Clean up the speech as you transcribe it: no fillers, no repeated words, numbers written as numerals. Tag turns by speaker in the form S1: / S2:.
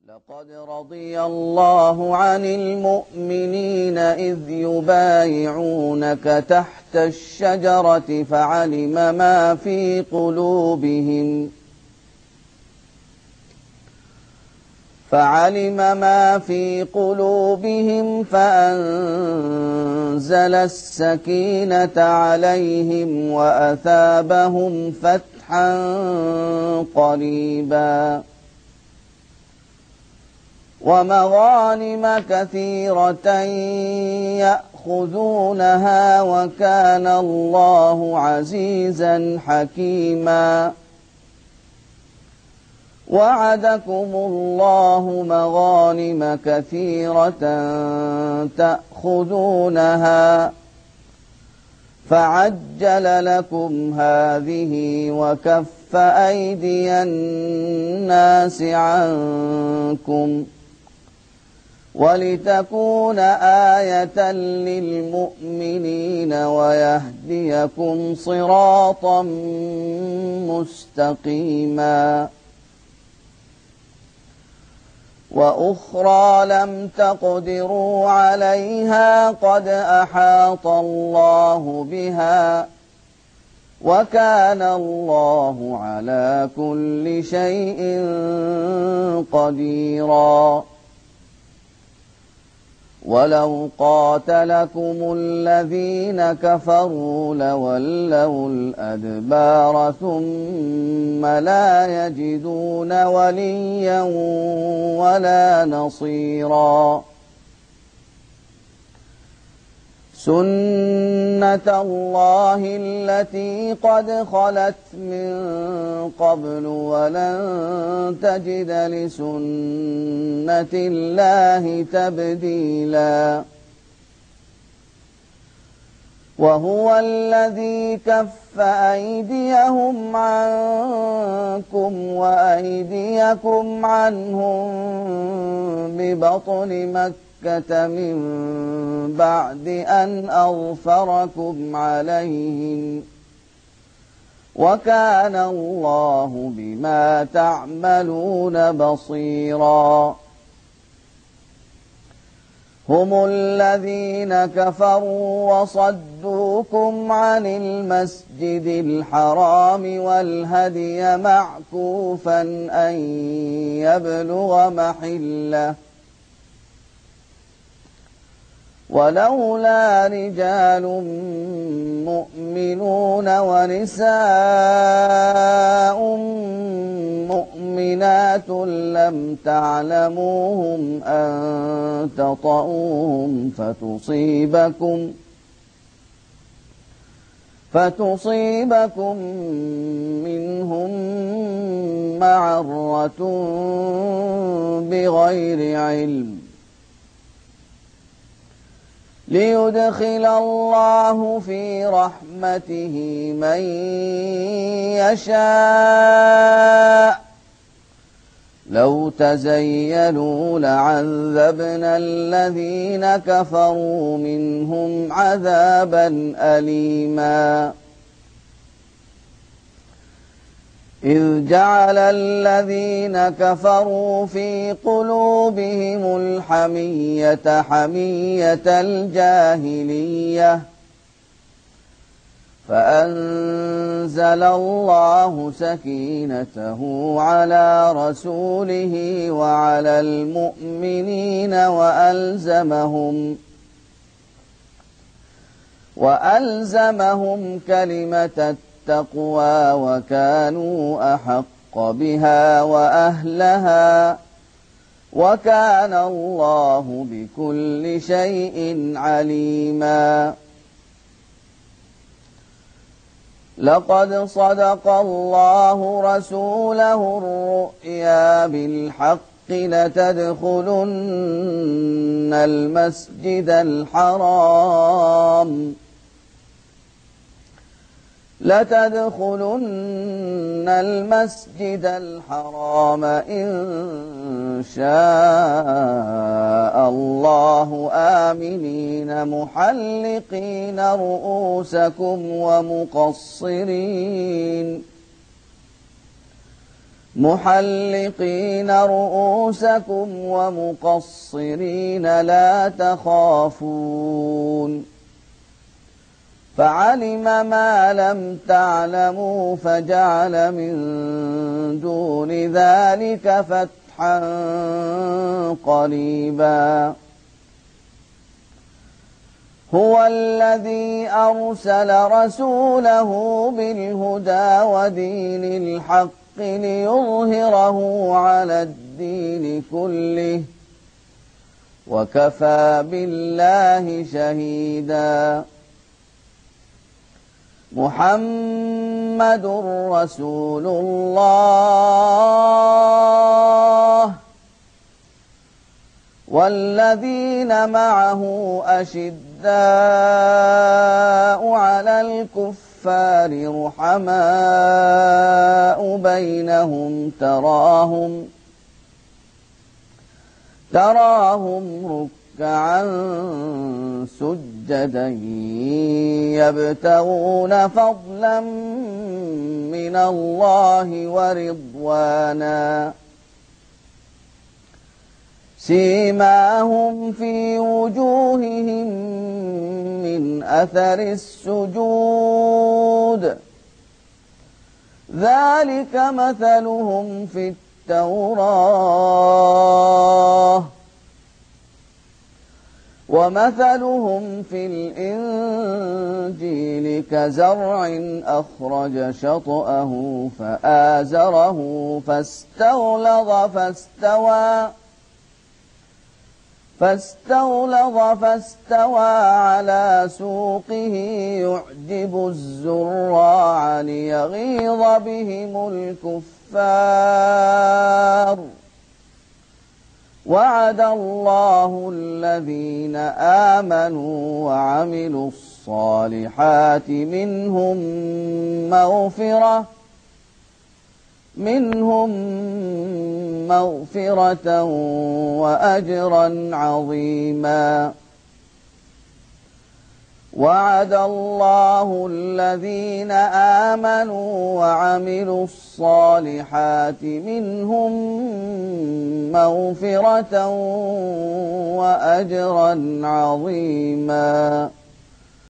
S1: لقد رضي الله عن المؤمنين إذ يبايعونك تحت الشجرة فعلم ما في قلوبهم فأنزل السكينة عليهم وأثابهم فتحا قريبا ومغانم كثيرة يأخذونها وكان الله عزيزا حكيما وعدكم الله مغانم كثيرة تأخذونها فعجل لكم هذه وكف أيدي الناس عنكم ولتكون آية للمؤمنين ويهديكم صراطا مستقيما وأخرى لم تقدروا عليها قد أحاط الله بها وكان الله على كل شيء قديرا ولو قاتلكم الذين كفروا لولوا الأدبار ثم لا يجدون وليا ولا نصيرا سنة الله التي قد خلت من قبل ولن تجد لسنة الله تبديلا وهو الذي كف أيديهم عنكم وأيديكم عنهم ببطن مكة من بعد أن أظفركم عليهم وكان الله بما تعملون بصيرا هم الذين كفروا وصدوكم عن المسجد الحرام والهدي معكوفا أن يبلغ محله ولولا رجال مؤمنون ونساء مؤمنات لم تعلموهم أن تطؤوهم فتصيبكم منهم معرة بغير علم ليدخل الله في رحمته من يشاء لو تزيلوا لعذبنا الذين كفروا منهم عذابا أليما إذ جعل الذين كفروا في قلوبهم الحمية حمية الجاهلية فأنزل الله سكينته على رسوله وعلى المؤمنين وألزمهم كلمة التقوى وكانوا أحق بها وأهلها وكان الله بكل شيء عليما لقد صدق الله رسوله الرؤيا بالحق لتدخلن المسجد الحرام إن شاء الله آمنين محلقين رؤوسكم محلقين رؤوسكم ومقصرين لا تخافون فعلم ما لم تعلموا فجعل من دون ذلك فتحا قريبا هو الذي أرسل رسوله بالهدى ودين الحق ليظهره على الدين كله وكفى بالله شهيدا محمد رسول الله والذين معه أشداء على الكفار رحماء بينهم تراهم ركعا سجدا يبتغون فضلا من الله ورضوانا سيماهم في وجوههم من أثر السجود ذلك مثلهم في التوراة ومثلهم في الإنجيل كزرع أخرج شطأه فآزره فاستغلظ فاستوى على سوقه يعجب الزراع ليغيظ بهم الكفار وعد الله الذين آمنوا وعملوا الصالحات منهم مغفرة وأجرا عظيما وعد الله الذين آمنوا وعملوا الصالحات منهم مغفرة وأجرا عظيما